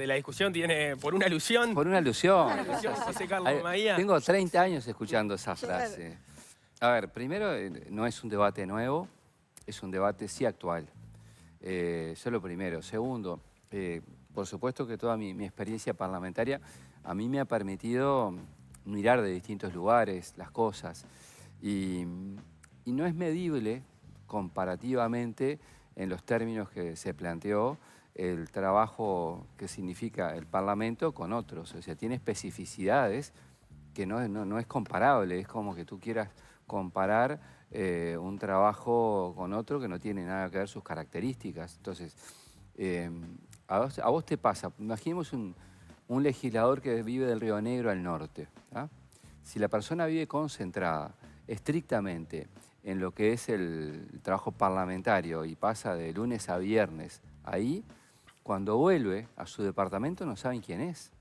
la discusión tiene por una alusión. Por una alusión. José Carlos Maía. Tengo 30 años escuchando esa frase. A ver, primero, no es un debate nuevo, es un debate sí actual. Eso es lo primero. Segundo, por supuesto que toda mi experiencia parlamentaria a mí me ha permitido mirar de distintos lugares las cosas. Y no es medible comparativamente en los términos que se planteó el trabajo que significa el Parlamento con otros. O sea, tiene especificidades que no es comparable. Es como que tú quieras comparar un trabajo con otro que no tiene nada que ver sus características. Entonces, a vos te pasa, imaginemos un legislador que vive del Río Negro al norte. Si la persona vive concentrada estrictamente en lo que es el trabajo parlamentario y pasa de lunes a viernes ahí, cuando vuelve a su departamento no saben quién es.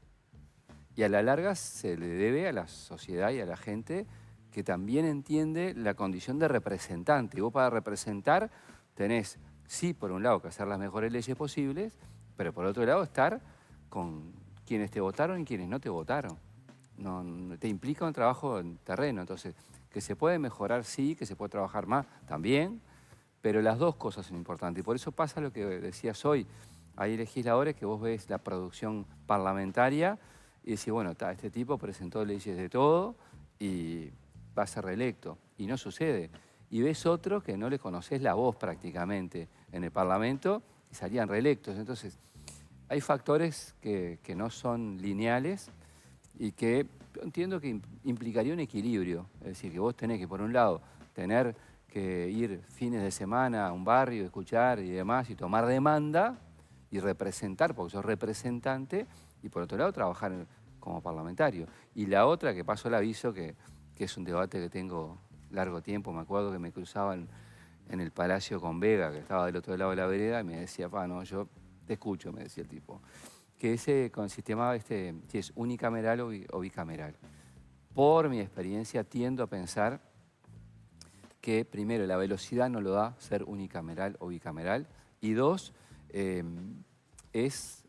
Y a la larga se le debe a la sociedad y a la gente que también entiende la condición de representante. Y vos para representar tenés, sí, por un lado, que hacer las mejores leyes posibles, pero por otro lado estar con quienes te votaron y quienes no te votaron. Te implica un trabajo en terreno. Entonces, que se puede mejorar, sí, que se puede trabajar más, también, pero las dos cosas son importantes. Y por eso pasa lo que decías hoy. Hay legisladores que vos ves la producción parlamentaria y decís, bueno, este tipo presentó leyes de todo y va a ser reelecto. Y no sucede. Y ves otros que no le conocés la voz prácticamente en el Parlamento y salían reelectos. Entonces, hay factores que no son lineales y que yo entiendo que implicaría un equilibrio. Es decir, que vos tenés que, por un lado, tener que ir fines de semana a un barrio, escuchar y demás, y tomar demanda y representar, porque sos representante, y por otro lado, trabajar como parlamentario. Y la otra, que paso el aviso, que es un debate que tengo largo tiempo, me acuerdo que me cruzaban en el Palacio con Vega, que estaba del otro lado de la vereda, y me decía, no, yo te escucho, me decía el tipo. Que ese con el sistema, si es unicameral o bicameral. Por mi experiencia tiendo a pensar que, primero, la velocidad no lo da ser unicameral o bicameral, y dos, es,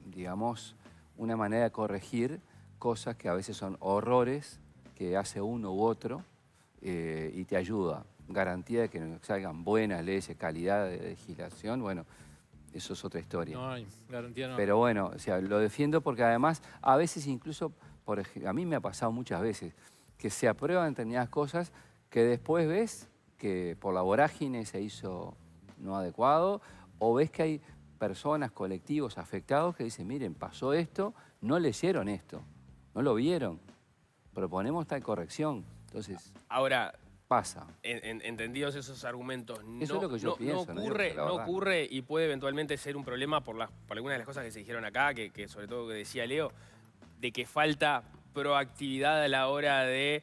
digamos, una manera de corregir cosas que a veces son horrores que hace uno u otro y te ayuda. Garantía de que salgan buenas leyes, calidad de legislación, bueno, eso es otra historia. No hay, garantía no. Pero bueno, o sea, lo defiendo porque además, a veces incluso, a mí me ha pasado muchas veces, que se aprueban determinadas cosas que después ves que por la vorágine se hizo no adecuado, o ves que hay personas, colectivos afectados que dicen, miren, pasó esto, no leyeron esto, no lo vieron, proponemos tal corrección. Entonces, ahora, pasa. Entendidos esos argumentos, Eso es lo que yo pienso, no ocurre y puede eventualmente ser un problema por algunas de las cosas que se dijeron acá, que sobre todo que decía Leo, de que falta proactividad a la hora de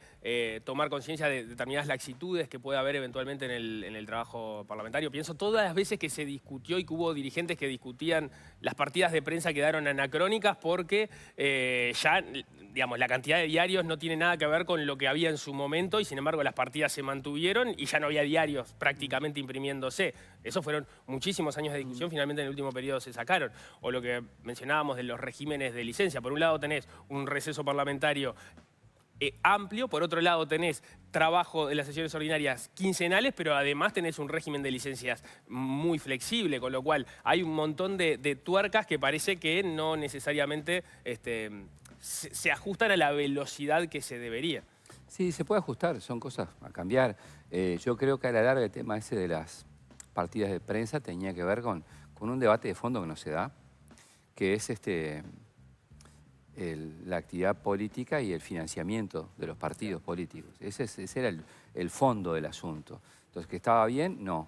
tomar conciencia de determinadas laxitudes que puede haber eventualmente en el trabajo parlamentario. Pienso todas las veces que se discutió y que hubo dirigentes que discutían, las partidas de prensa quedaron anacrónicas porque ya, digamos, la cantidad de diarios no tiene nada que ver con lo que había en su momento y sin embargo las partidas se mantuvieron y ya no había diarios prácticamente imprimiéndose. Esos fueron muchísimos años de discusión, finalmente en el último periodo se sacaron. O lo que mencionábamos de los regímenes de licencia. Por un lado tenés un receso parlamentario amplio, por otro lado tenés trabajo de las sesiones ordinarias quincenales, pero además tenés un régimen de licencias muy flexible, con lo cual hay un montón de tuercas que parece que no necesariamente se ajustan a la velocidad que se debería. Sí, se puede ajustar, son cosas a cambiar. Yo creo que a la larga el tema ese de las partidas de prensa tenía que ver con un debate de fondo que no se da, que es la actividad política y el financiamiento de los partidos políticos. Ese era el fondo del asunto. Entonces, ¿que estaba bien? No.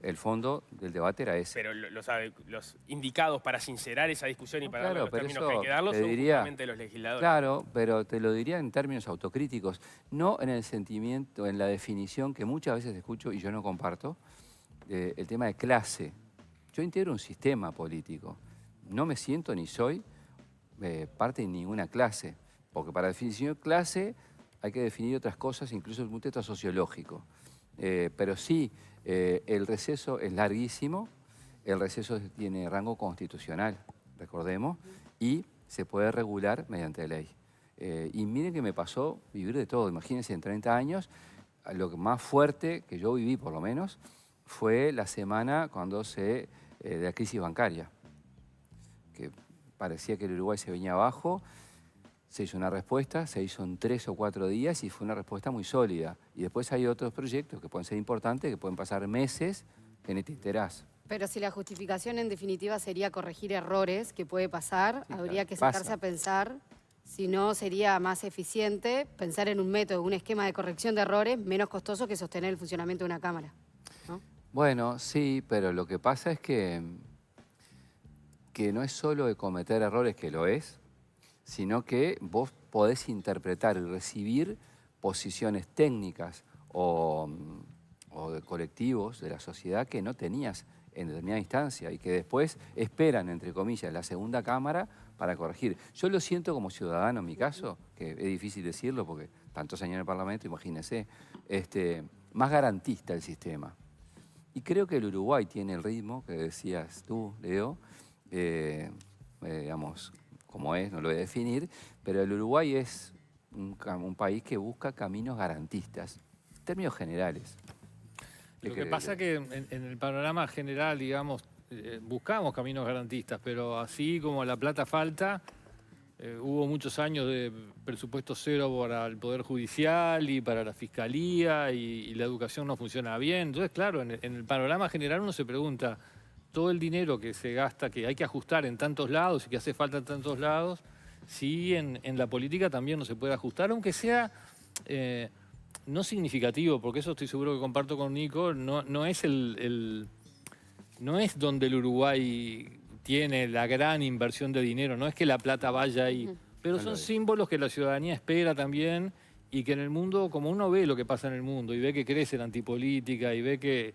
El fondo del debate era ese. Pero los indicados para sincerar esa discusión y para darle los términos que hay que darlos son diría, justamente los legisladores. Claro, pero te lo diría en términos autocríticos, no en el sentimiento, en la definición que muchas veces escucho y yo no comparto, el tema de clase. Yo integro un sistema político. No me siento ni soy parte de ninguna clase, porque para definir clase hay que definir otras cosas, incluso desde un punto de vista sociológico. Pero sí, el receso es larguísimo, el receso tiene rango constitucional, recordemos, y se puede regular mediante ley. Y miren que me pasó vivir de todo. Imagínense, en 30 años, lo que más fuerte que yo viví, por lo menos, fue la semana cuando de la crisis bancaria, que parecía que el Uruguay se venía abajo. Se hizo una respuesta, se hizo en 3 o 4 días y fue una respuesta muy sólida. Y después hay otros proyectos que pueden ser importantes, que pueden pasar meses, que ni te enterás. Pero si la justificación en definitiva sería corregir errores que puede pasar, Sí, habría claro, que sentarse pasa. a pensar si no sería más eficiente pensar en un método, un esquema de corrección de errores menos costoso que sostener el funcionamiento de una cámara, ¿no? Bueno, sí, pero lo que pasa es que no es solo de cometer errores, que lo es, sino que vos podés interpretar y recibir posiciones técnicas o de colectivos de la sociedad que no tenías en determinada instancia y que después esperan, entre comillas, la segunda cámara para corregir. Yo lo siento como ciudadano en mi caso, que es difícil decirlo porque tantos años en el Parlamento, imagínense, más garantista el sistema. Y creo que el Uruguay tiene el ritmo que decías tú, Leo, digamos, como es, no lo voy a definir, pero el Uruguay es un país que busca caminos garantistas, en términos generales. Lo que pasa es que en el panorama general, digamos, buscamos caminos garantistas, pero así como la plata falta, hubo muchos años de presupuesto cero para el Poder Judicial y para la Fiscalía y la educación no funciona bien. Entonces, claro, en el panorama general uno se pregunta, todo el dinero que se gasta, que hay que ajustar en tantos lados y que hace falta en tantos lados, si en la política también no se puede ajustar, aunque sea no significativo, porque eso estoy seguro que comparto con Nico, no es no es donde el Uruguay tiene la gran inversión de dinero, no es que la plata vaya ahí, pero son símbolos que la ciudadanía espera también y que en el mundo, como uno ve lo que pasa en el mundo y ve que crece la antipolítica y ve que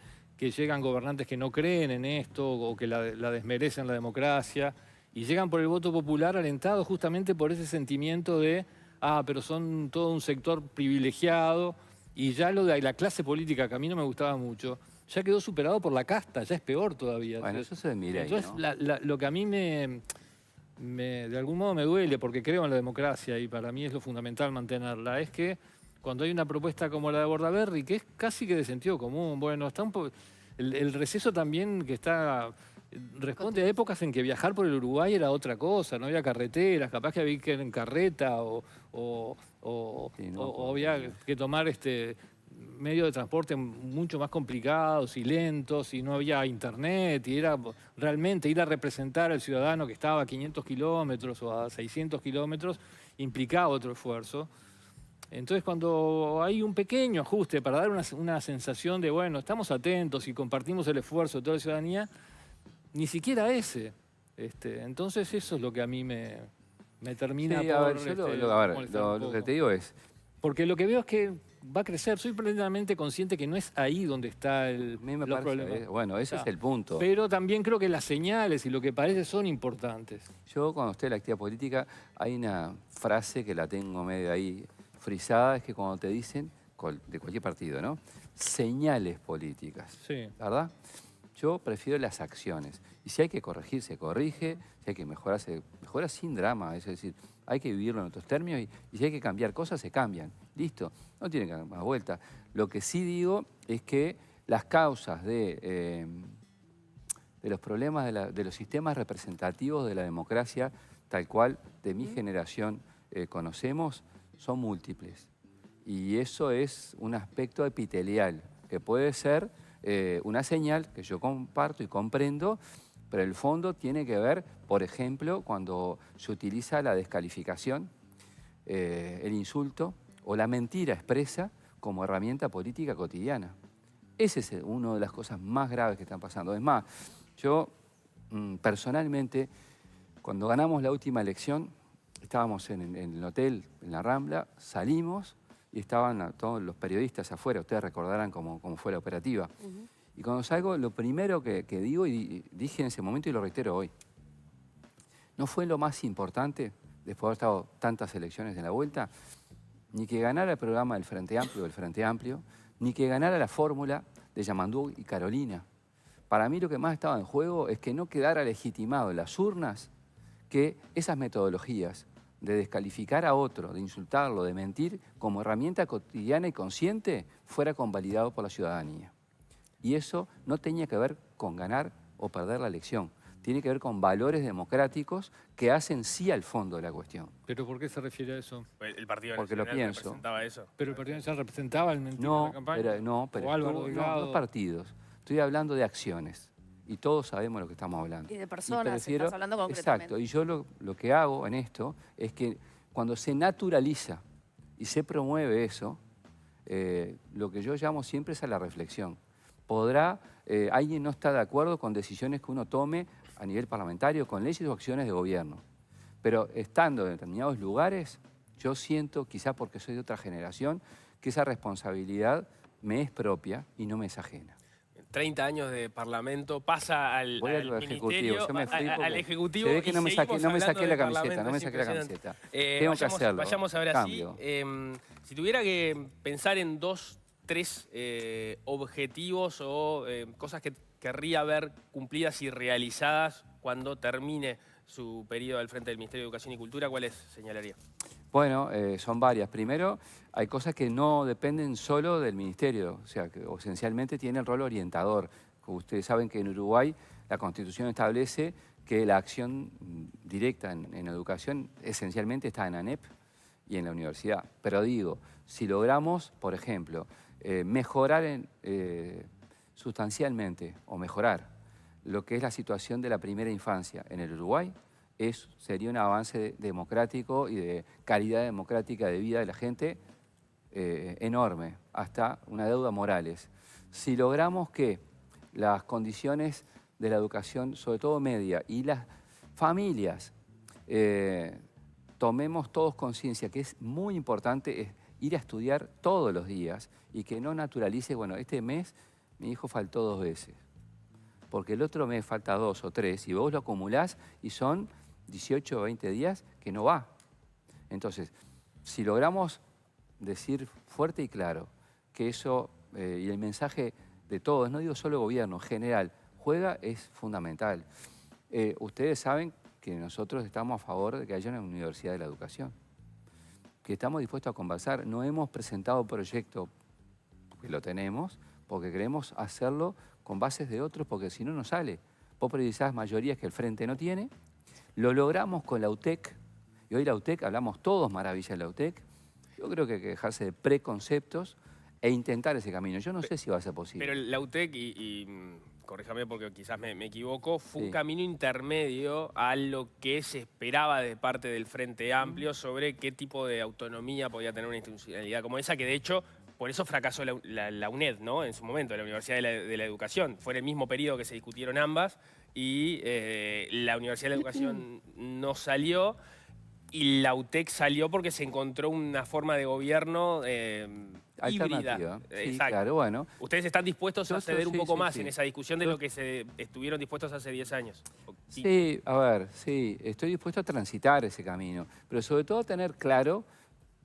llegan gobernantes que no creen en esto o que la desmerecen la democracia y llegan por el voto popular alentados justamente por ese sentimiento de, pero son todo un sector privilegiado y ya lo de la clase política, que a mí no me gustaba mucho, ya quedó superado por la casta, ya es peor todavía. Bueno, eso se mira ahí, Entonces, ¿no? lo que a mí de algún modo me duele, porque creo en la democracia y para mí es lo fundamental mantenerla, es que cuando hay una propuesta como la de Bordaberry, que es casi que de sentido común, bueno, está el receso también que está responde a épocas en que viajar por el Uruguay era otra cosa, no había carreteras, capaz que había que ir en carreta o había que tomar medios de transporte mucho más complicados y lentos y no había internet y era realmente ir a representar al ciudadano que estaba a 500 kilómetros o a 600 kilómetros implicaba otro esfuerzo. Entonces, cuando hay un pequeño ajuste para dar una sensación de, bueno, estamos atentos y compartimos el esfuerzo de toda la ciudadanía, ni siquiera ese. Entonces, eso es lo que a mí me termina Sí, por lo que te digo es... Porque lo que veo es que va a crecer. Soy plenamente consciente que no es ahí donde está A mí me los parece, problemas. bueno, ese es el punto. Pero también creo que las señales y lo que parece son importantes. Yo, cuando estoy en la actividad política, hay una frase que la tengo medio ahí frisada, es que cuando te dicen, de cualquier partido, ¿no? Señales políticas, Sí. ¿verdad? Yo prefiero las acciones. Y si hay que corregir, se corrige. Si hay que mejorar, se mejora sin drama. Es decir, hay que vivirlo en otros términos y si hay que cambiar cosas, se cambian. Listo, no tiene que dar más vuelta. Lo que sí digo es que las causas de los problemas de los sistemas representativos de la democracia, tal cual de mi generación conocemos, son múltiples. Y eso es un aspecto epitelial, que puede ser una señal que yo comparto y comprendo, pero el fondo tiene que ver, por ejemplo, cuando se utiliza la descalificación, el insulto o la mentira expresa como herramienta política cotidiana. Esa es una de las cosas más graves que están pasando. Es más, yo personalmente, cuando ganamos la última elección, estábamos en el hotel, en la Rambla, salimos y estaban todos los periodistas afuera. Ustedes recordarán cómo fue la operativa. Y cuando salgo, lo primero que digo, y dije en ese momento y lo reitero hoy, no fue lo más importante, después de haber estado tantas elecciones en la vuelta, ni que ganara el programa del Frente Amplio, ni que ganara la fórmula de Yamandú y Carolina. Para mí lo que más estaba en juego es que no quedara legitimado en las urnas que esas metodologías de descalificar a otro, de insultarlo, de mentir, como herramienta cotidiana y consciente, fuera convalidado por la ciudadanía. Y eso no tenía que ver con ganar o perder la elección. Tiene que ver con valores democráticos que hacen sí al fondo de la cuestión. ¿Pero por qué se refiere a eso? El Partido Porque lo Nacional pienso. representaba eso. ¿Pero el Partido Nacional representaba el mentir en la campaña? Pero ¿O Álvaro Delgado? no partidos. Estoy hablando de acciones. Y todos sabemos lo que estamos hablando. Y de personas, estás hablando concretamente. Exacto. Y yo lo que hago en esto es que cuando se naturaliza y se promueve eso, lo que yo llamo siempre es a la reflexión. Alguien no está de acuerdo con decisiones que uno tome a nivel parlamentario, con leyes o acciones de gobierno. Pero estando en determinados lugares, yo siento, quizá porque soy de otra generación, que esa responsabilidad me es propia y no me es ajena. 30 años de parlamento, pasa al ministerio, yo me fui al ejecutivo. Se ve que no me saqué la camiseta, Tengo que hacerlo. Vayamos a ver así. Si tuviera que pensar en 2, 3 objetivos o cosas que querría ver cumplidas y realizadas cuando termine su periodo al frente del Ministerio de Educación y Cultura, ¿cuáles señalaría? Bueno, son varias. Primero, hay cosas que no dependen solo del Ministerio, o sea, que esencialmente tiene el rol orientador. Como ustedes saben que en Uruguay la Constitución establece que la acción directa en educación esencialmente está en ANEP y en la universidad. Pero digo, si logramos, por ejemplo, mejorar sustancialmente o mejorar lo que es la situación de la primera infancia en el Uruguay, sería un avance democrático y de calidad democrática de vida de la gente enorme, hasta una deuda morales. Si logramos que las condiciones de la educación, sobre todo media, y las familias, tomemos todos conciencia que es muy importante ir a estudiar todos los días y que no naturalice, bueno, este mes mi hijo faltó 2 veces, porque el otro mes falta 2 o 3 y vos lo acumulás y son 18 o 20 días que no va. Entonces, si logramos decir fuerte y claro que eso, y el mensaje de todos, no digo solo gobierno, en general, juega, es fundamental. Ustedes saben que nosotros estamos a favor de que haya una universidad de la educación, que estamos dispuestos a conversar. No hemos presentado proyecto, que lo tenemos, porque queremos hacerlo con bases de otros, porque si no, no sale. Vos precisás mayorías que el Frente no tiene. Lo logramos con la UTEC, y hoy la UTEC, hablamos todos maravillas de la UTEC. Yo creo que hay que dejarse de preconceptos e intentar ese camino. Yo no sé si va a ser posible. Pero la UTEC, corríjame porque quizás me equivoco, fue un camino intermedio a lo que se esperaba de parte del Frente Amplio sobre qué tipo de autonomía podía tener una institucionalidad como esa, que de hecho, por eso fracasó la UNED, ¿no? En su momento, la Universidad de la Educación. Fue en el mismo periodo que se discutieron ambas y la Universidad de la Educación no salió. Y la UTEC salió porque se encontró una forma de gobierno híbrida. Sí, claro, bueno. ¿Ustedes están dispuestos a ceder un poco más en esa discusión de lo que estuvieron dispuestos hace 10 años? Sí, a ver, sí, estoy dispuesto a transitar ese camino, pero sobre todo tener claro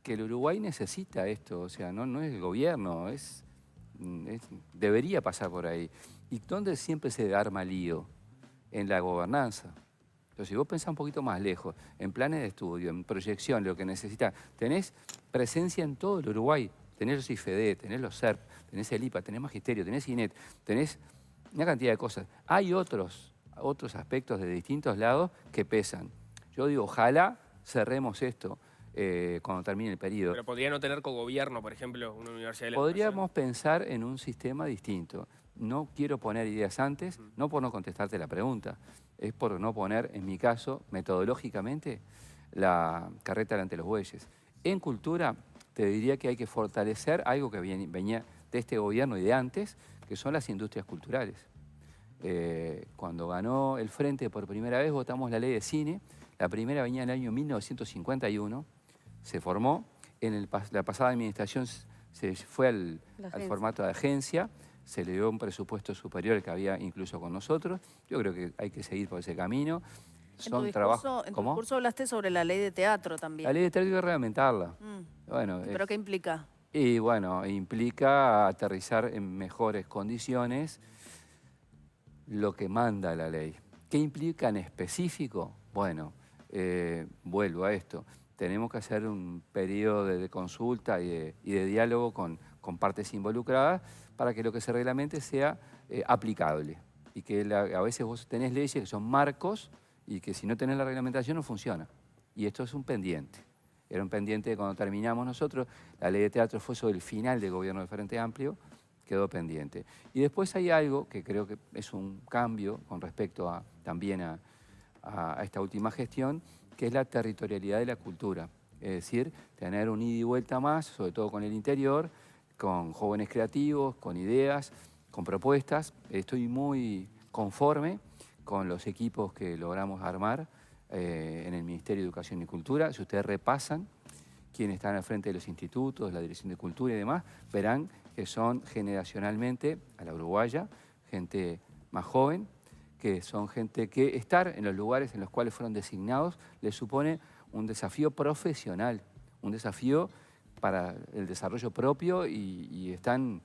que el Uruguay necesita esto, o sea, no es el gobierno, debería pasar por ahí. ¿Y dónde siempre se arma lío? En la gobernanza. Entonces, si vos pensás un poquito más lejos, en planes de estudio, en proyección, lo que necesitas, tenés presencia en todo el Uruguay. Tenés los IFED, tenés los SERP, tenés el IPA, tenés Magisterio, tenés INET, tenés una cantidad de cosas. Hay otros aspectos de distintos lados que pesan. Yo digo, ojalá cerremos esto cuando termine el periodo. Pero podría no tener cogobierno, por ejemplo, una universidad de la Podríamos pensar en un sistema distinto. No quiero poner ideas antes, no por no contestarte la pregunta, es por no poner, en mi caso, metodológicamente, la carreta delante de los bueyes. En cultura, te diría que hay que fortalecer algo que venía de este gobierno y de antes, que son las industrias culturales. Cuando ganó el Frente por primera vez, votamos la ley de cine. La primera venía en el año 1951, se formó. En la pasada administración se fue al formato de agencia. Se le dio un presupuesto superior al que había incluso con nosotros. Yo creo que hay que seguir por ese camino. En tu discurso hablaste sobre la ley de teatro también. La ley de teatro hay que reglamentarla. Bueno, ¿pero qué implica? Y bueno, implica aterrizar en mejores condiciones lo que manda la ley. ¿Qué implica en específico? Bueno, vuelvo a esto, tenemos que hacer un periodo de consulta y de diálogo con partes involucradas para que lo que se reglamente sea aplicable. Y que a veces vos tenés leyes que son marcos y que si no tenés la reglamentación no funciona. Y esto es un pendiente. Era un pendiente de cuando terminamos nosotros, la ley de teatro fue sobre el final del gobierno del Frente Amplio, quedó pendiente. Y después hay algo que creo que es un cambio con respecto también a esta última gestión, que es la territorialidad de la cultura. Es decir, tener un ida y vuelta más, sobre todo con el interior, con jóvenes creativos, con ideas, con propuestas. Estoy muy conforme con los equipos que logramos armar en el Ministerio de Educación y Cultura. Si ustedes repasan quienes están al frente de los institutos, la Dirección de Cultura y demás, verán que son generacionalmente, a la uruguaya, gente más joven, que son gente que estar en los lugares en los cuales fueron designados les supone un desafío profesional, un desafío para el desarrollo propio y están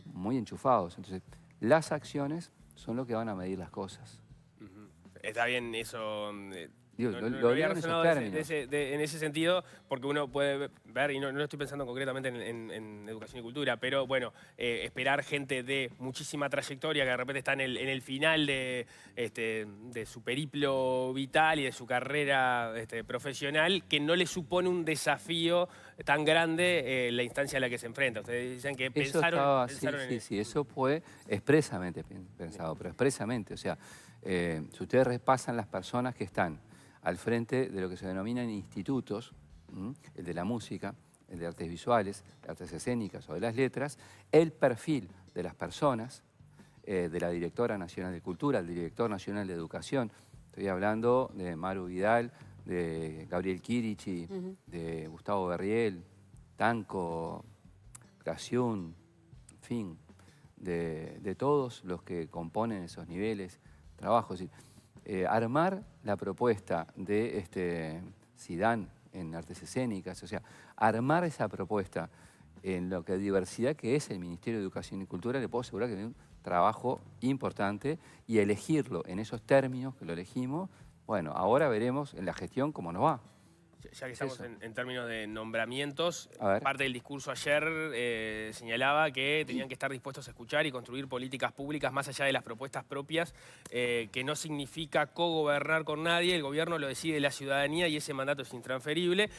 muy enchufados. Entonces, las acciones son lo que van a medir las cosas. Está bien eso. Digo, no lo había digo en esos razonado términos. en ese sentido, porque uno puede ver, y no estoy pensando concretamente en educación y cultura, pero bueno, esperar gente de muchísima trayectoria que de repente está en el final de su periplo vital y de su carrera profesional, que no le supone un desafío tan grande la instancia a la que se enfrenta. Ustedes dicen que pensaron en sí, eso fue expresamente pensado, pero expresamente, o sea, si ustedes repasan las personas que están al frente de lo que se denominan institutos, el de la música, el de artes visuales, de artes escénicas o de las letras, el perfil de las personas, de la Directora Nacional de Cultura, el Director Nacional de Educación, estoy hablando de Maru Vidal, de Gabriel Kirichi, de Gustavo Berriel, Tanco, Graciún, en fin, de todos los que componen esos niveles, trabajos. Armar la propuesta de Sidán en artes escénicas, o sea, armar esa propuesta en lo que diversidad que es el Ministerio de Educación y Cultura, le puedo asegurar que tiene un trabajo importante y elegirlo en esos términos que lo elegimos, bueno, ahora veremos en la gestión cómo nos va. Ya que estamos en términos de nombramientos, A parte del discurso ayer señalaba que tenían que estar dispuestos a escuchar y construir políticas públicas más allá de las propuestas propias, que no significa cogobernar con nadie, el gobierno lo decide la ciudadanía y ese mandato es intransferible.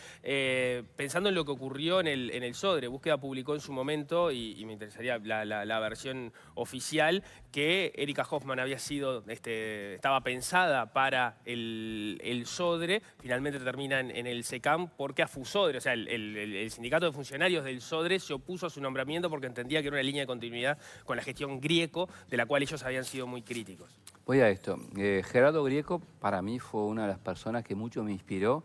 Pensando en lo que ocurrió en el Sodre, Búsqueda publicó en su momento, y me interesaría la versión oficial, que Erika Hoffman estaba pensada para el Sodre, finalmente termina en el SECAM porque a FUSODRE, o sea, el sindicato de funcionarios del Sodre se opuso a su nombramiento porque entendía que era una línea de continuidad con la gestión Grieco, de la cual ellos habían sido muy críticos. Voy a esto. Gerardo Grieco para mí fue una de las personas que mucho me inspiró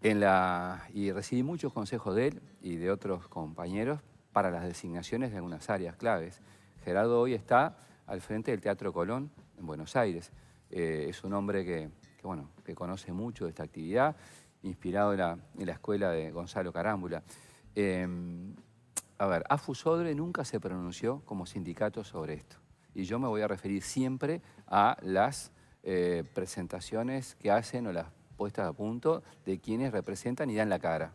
y recibí muchos consejos de él y de otros compañeros para las designaciones de algunas áreas claves. Gerardo hoy está al frente del Teatro Colón en Buenos Aires. Es un hombre que conoce mucho de esta actividad, inspirado en la escuela de Gonzalo Carámbula. AFUSODRE nunca se pronunció como sindicato sobre esto. Y yo me voy a referir siempre a las presentaciones que hacen o las puestas a punto de quienes representan y dan la cara.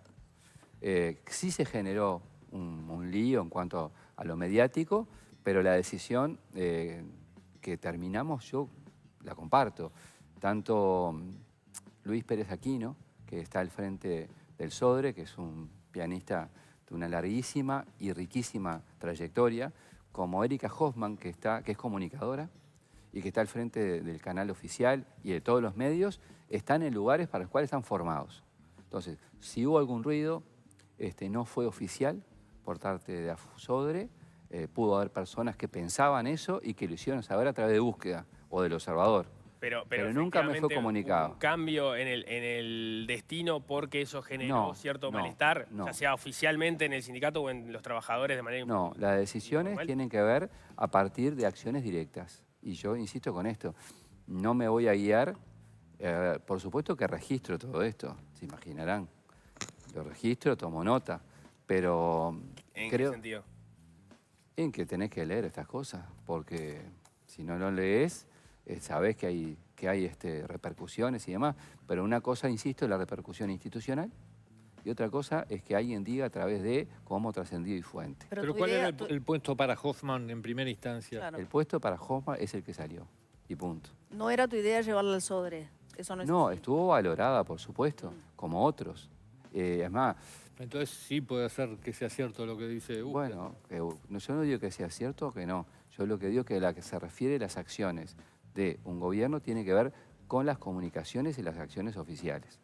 Sí se generó un lío en cuanto a lo mediático, pero la decisión que terminamos yo la comparto. Tanto Luis Pérez Aquino, que está al frente del Sodre, que es un pianista de una larguísima y riquísima trayectoria, como Erika Hoffman, que es comunicadora y que está al frente del canal oficial y de todos los medios, están en lugares para los cuales están formados. Entonces, si hubo algún ruido, no fue oficial por parte de AFUSODRE, pudo haber personas que pensaban eso y que lo hicieron saber a través de Búsqueda o del Observador. Pero nunca me fue comunicado. ¿Un cambio en el destino porque eso generó cierto malestar, ya sea oficialmente en el sindicato o en los trabajadores de manera No, las decisiones tienen que ver a partir de acciones directas. Y yo insisto con esto, no me voy a guiar, por supuesto que registro todo esto, se imaginarán. Lo registro, tomo nota, pero ¿En qué sentido? En que tenés que leer estas cosas, porque si no lo lees, sabés que hay que hay repercusiones y demás, pero una cosa, insisto, es la repercusión institucional y otra cosa es que alguien diga a través de cómo trascendido y fuente. Pero ¿cuál era el puesto para Hoffman en primera instancia? Claro. El puesto para Hoffman es el que salió y punto. ¿No era tu idea llevarla al Sodre? Eso no es así. Estuvo valorada, por supuesto, como otros. Es más... Entonces sí puede ser que sea cierto lo que dice Usted. Bueno, yo no digo que sea cierto o que no. Yo lo que digo es que a la que se refiere las acciones de un gobierno tiene que ver con las comunicaciones y las acciones oficiales.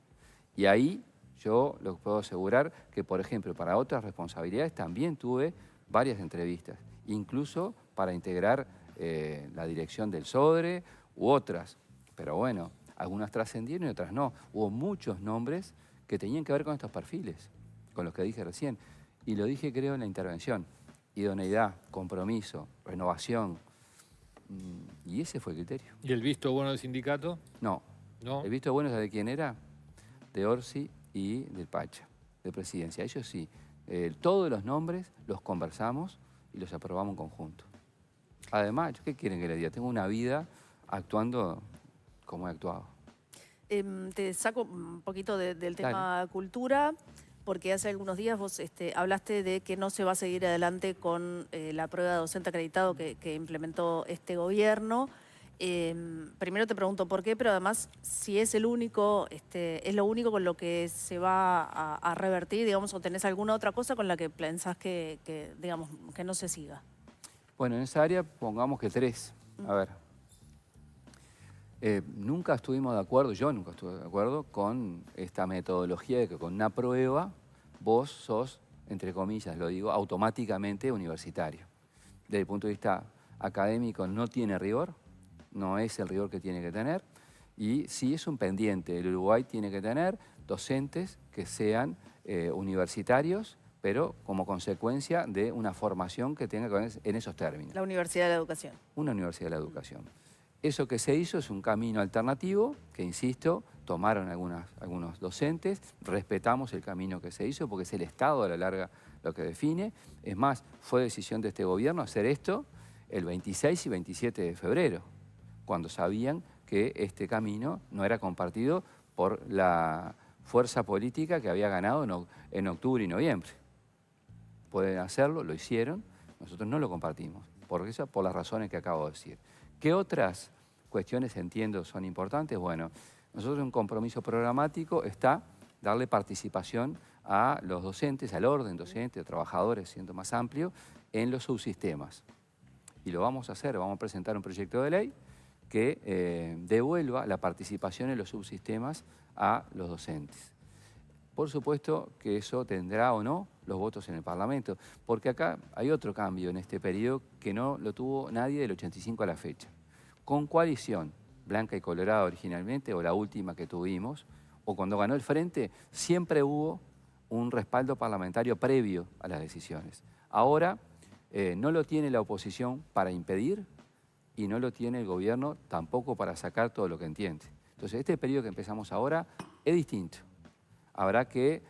Y ahí yo lo puedo asegurar que, por ejemplo, para otras responsabilidades también tuve varias entrevistas, incluso para integrar la dirección del Sodre u otras. Pero bueno, algunas trascendieron y otras no. Hubo muchos nombres que tenían que ver con estos perfiles, con los que dije recién. Y lo dije, creo, en la intervención. Idoneidad, compromiso, renovación. Y ese fue el criterio. ¿Y el visto bueno del sindicato? No. ¿No? El visto bueno, ¿sabe de quién era? De Orsi y del Pacha, de Presidencia. Ellos sí. Todos los nombres los conversamos y los aprobamos en conjunto. Además, ¿qué quieren que les diga? Tengo una vida actuando como he actuado. Te saco un poquito del tema cultura, porque hace algunos días vos hablaste de que no se va a seguir adelante con la prueba de docente acreditado que implementó este gobierno. Primero te pregunto por qué, pero además si es el único, es lo único con lo que se va a revertir, digamos, o tenés alguna otra cosa con la que pensás que digamos, que no se siga. Bueno, en esa área pongamos que 3. A ver. Nunca estuvimos de acuerdo, yo nunca estuve de acuerdo con esta metodología de que con una prueba vos sos, entre comillas lo digo, automáticamente universitario. Desde el punto de vista académico no tiene rigor, no es el rigor que tiene que tener, y sí es un pendiente. El Uruguay tiene que tener docentes que sean universitarios, pero como consecuencia de una formación que tenga que ver en esos términos. La Universidad de la Educación. Una Universidad de la Educación. Eso que se hizo es un camino alternativo que, insisto, tomaron algunos docentes, respetamos el camino que se hizo porque es el Estado a la larga lo que define. Es más, fue decisión de este gobierno hacer esto el 26 y 27 de febrero, cuando sabían que este camino no era compartido por la fuerza política que había ganado en octubre y noviembre. Pueden hacerlo, lo hicieron, nosotros no lo compartimos, por las razones que acabo de decir. ¿Qué otras cuestiones entiendo son importantes? Bueno, nosotros un compromiso programático está darle participación a los docentes, al orden docente, a trabajadores, siendo más amplio, en los subsistemas. Y lo vamos a hacer, vamos a presentar un proyecto de ley que devuelva la participación en los subsistemas a los docentes. Por supuesto que eso tendrá o no los votos en el Parlamento, porque acá hay otro cambio en este periodo que no lo tuvo nadie del 85 a la fecha. Con coalición, Blanca y Colorado originalmente, o la última que tuvimos, o cuando ganó el Frente, siempre hubo un respaldo parlamentario previo a las decisiones. Ahora no lo tiene la oposición para impedir y no lo tiene el gobierno tampoco para sacar todo lo que entiende. Entonces, este periodo que empezamos ahora es distinto. Habrá que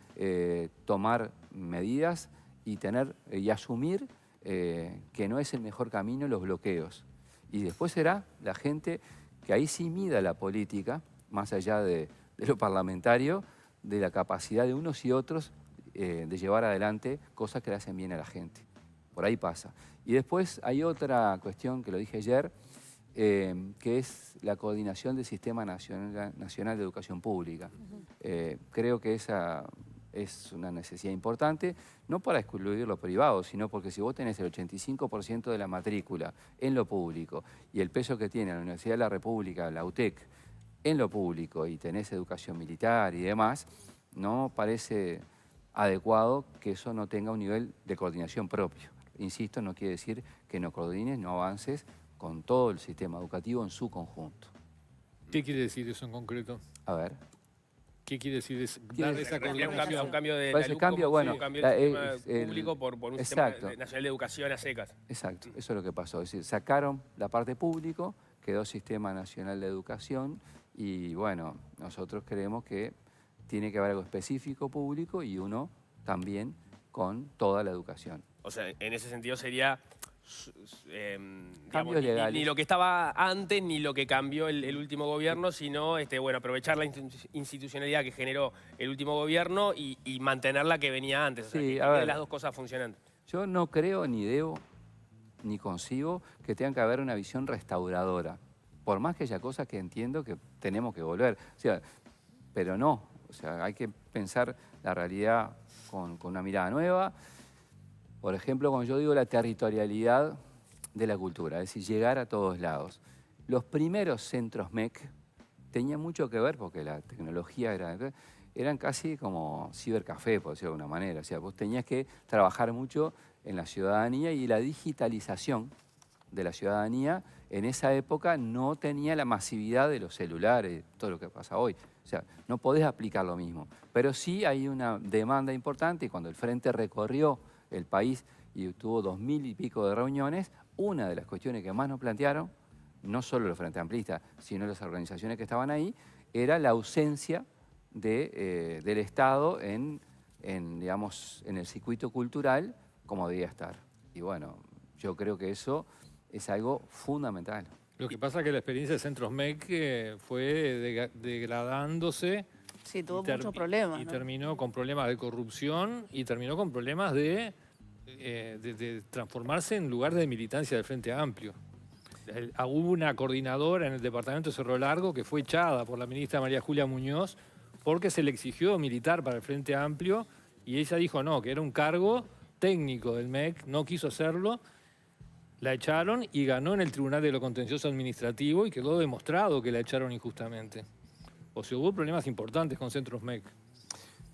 tomar medidas y asumir que no es el mejor camino los bloqueos. Y después será la gente que ahí sí mida la política, más allá de lo parlamentario, de la capacidad de unos y otros de llevar adelante cosas que le hacen bien a la gente. Por ahí pasa. Y después hay otra cuestión que lo dije ayer, que es la coordinación del Sistema Nacional de Educación Pública. Creo que esa es una necesidad importante, no para excluir lo privado, sino porque si vos tenés el 85% de la matrícula en lo público y el peso que tiene la Universidad de la República, la UTEC, en lo público y tenés educación militar y demás, no parece adecuado que eso no tenga un nivel de coordinación propio. Insisto, no quiere decir que no coordines, no avances con todo el sistema educativo en su conjunto. ¿Qué quiere decir eso en concreto? A ver. ¿Qué quiere decir dar esa coordinación? Un cambio de la cambio, bueno, un cambio del sistema público por un exacto. sistema nacional de educación a secas. Exacto, eso es lo que pasó. Es decir, sacaron la parte público, quedó Sistema Nacional de Educación y bueno, nosotros creemos que tiene que haber algo específico público y uno también con toda la educación. O sea, en ese sentido sería digamos, ni lo que estaba antes, ni lo que cambió el último gobierno, sino bueno, aprovechar la institucionalidad que generó el último gobierno y mantener la que venía antes. Sí, o sea, que las dos cosas funcionando. Yo no creo, ni debo, ni concibo que tenga que haber una visión restauradora. Por más que haya cosas que entiendo que tenemos que volver. O sea, pero no. O sea, hay que pensar la realidad con una mirada nueva. Por ejemplo, cuando yo digo la territorialidad de la cultura, es decir, llegar a todos lados. Los primeros centros MEC tenían mucho que ver, porque la tecnología eran casi como cibercafé, por decirlo de alguna manera. O sea, vos tenías que trabajar mucho en la ciudadanía y la digitalización de la ciudadanía en esa época no tenía la masividad de los celulares, todo lo que pasa hoy. O sea, no podés aplicar lo mismo. Pero sí hay una demanda importante y cuando el Frente recorrió el país y tuvo 2000 y pico de reuniones, una de las cuestiones que más nos plantearon, no solo los Frente Amplistas, sino las organizaciones que estaban ahí, era la ausencia del Estado digamos, en el circuito cultural como debía estar. Y bueno, yo creo que eso es algo fundamental. Lo que pasa es que la experiencia de Centros MEC fue degradándose. Sí, tuvo muchos problemas. Y ¿no? terminó con problemas de corrupción y terminó con problemas de transformarse en lugar de militancia del Frente Amplio. Hubo una coordinadora en el departamento de Cerro Largo que fue echada por la ministra María Julia Muñoz porque se le exigió militar para el Frente Amplio y ella dijo no, que era un cargo técnico del MEC, no quiso hacerlo, la echaron y ganó en el Tribunal de lo Contencioso Administrativo y quedó demostrado que la echaron injustamente. O sea, hubo problemas importantes con Centros MEC.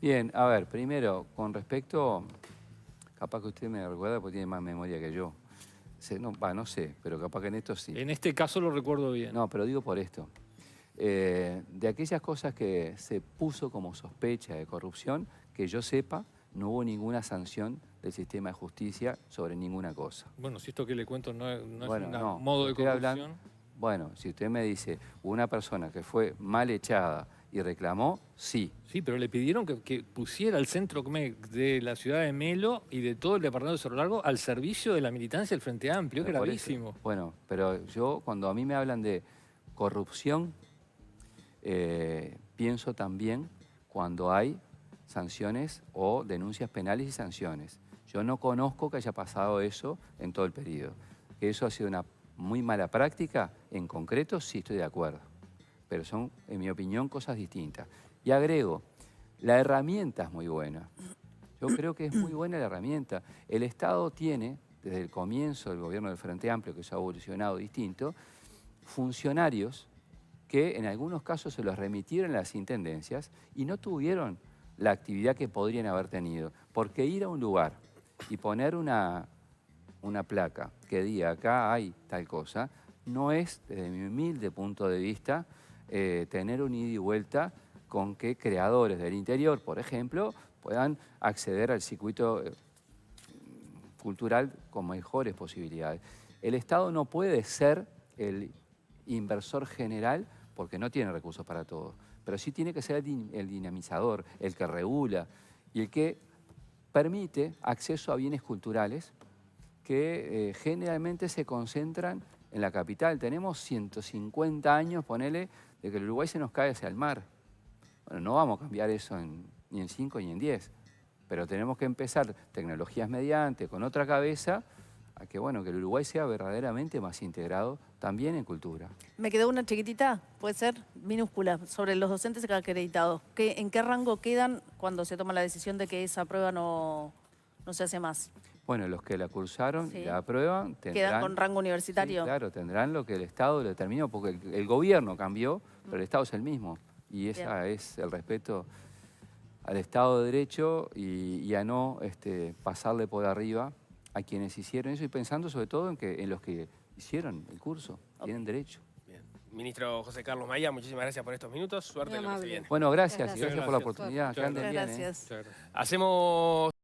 Bien, a ver, primero, con respecto, capaz que usted me recuerda porque tiene más memoria que yo. No sé, pero capaz que en esto sí. En este caso lo recuerdo bien. No, pero digo por esto. De aquellas cosas que se puso como sospecha de corrupción, que yo sepa, no hubo ninguna sanción del sistema de justicia sobre ninguna cosa. Bueno, si esto que le cuento no es un no, modo de corrupción. Bueno, si usted me dice una persona que fue mal echada y reclamó, sí. Sí, pero le pidieron que pusiera el centro MEC de la ciudad de Melo y de todo el departamento de Cerro Largo al servicio de la militancia del Frente Amplio, que es gravísimo. Bueno, pero yo cuando a mí me hablan de corrupción, pienso también cuando hay sanciones o denuncias penales y sanciones. Yo no conozco que haya pasado eso en todo el periodo. Que eso ha sido una muy mala práctica, en concreto sí estoy de acuerdo. Pero son, en mi opinión, cosas distintas. Y agrego, la herramienta es muy buena. Yo creo que es muy buena la herramienta. El Estado tiene, desde el comienzo del gobierno del Frente Amplio, que se ha evolucionado distinto, funcionarios que en algunos casos se los remitieron a las intendencias y no tuvieron la actividad que podrían haber tenido. Porque ir a un lugar y poner una placa que diga acá hay tal cosa, no es, desde mi humilde punto de vista, tener un ida y vuelta con que creadores del interior, por ejemplo, puedan acceder al circuito cultural con mejores posibilidades. El Estado no puede ser el inversor general porque no tiene recursos para todo, pero sí tiene que ser el dinamizador, el que regula y el que permite acceso a bienes culturales que generalmente se concentran en la capital. Tenemos 150 años, ponele, de que el Uruguay se nos cae hacia el mar. Bueno, no vamos a cambiar eso ni en 5 ni en 10, pero tenemos que empezar tecnologías mediante, con otra cabeza, a que, bueno, que el Uruguay sea verdaderamente más integrado también en cultura. Me quedó una chiquitita, puede ser minúscula, sobre los docentes acreditados. ¿En qué rango quedan cuando se toma la decisión de que esa prueba no se hace más? Bueno, los que la cursaron y la aprueban tendrán... ¿Quedan con rango universitario? Sí, claro, tendrán lo que el Estado determinó, porque el gobierno cambió, pero el Estado es el mismo. Y ese es el respeto al Estado de Derecho y a no pasarle por arriba a quienes hicieron eso y pensando sobre todo en los que hicieron el curso, tienen derecho. Bien. Ministro José Carlos Maía, muchísimas gracias por estos minutos. Suerte en lo que se viene. Bueno, gracias y gracias por la oportunidad. Que anden bien, Gracias. Hacemos...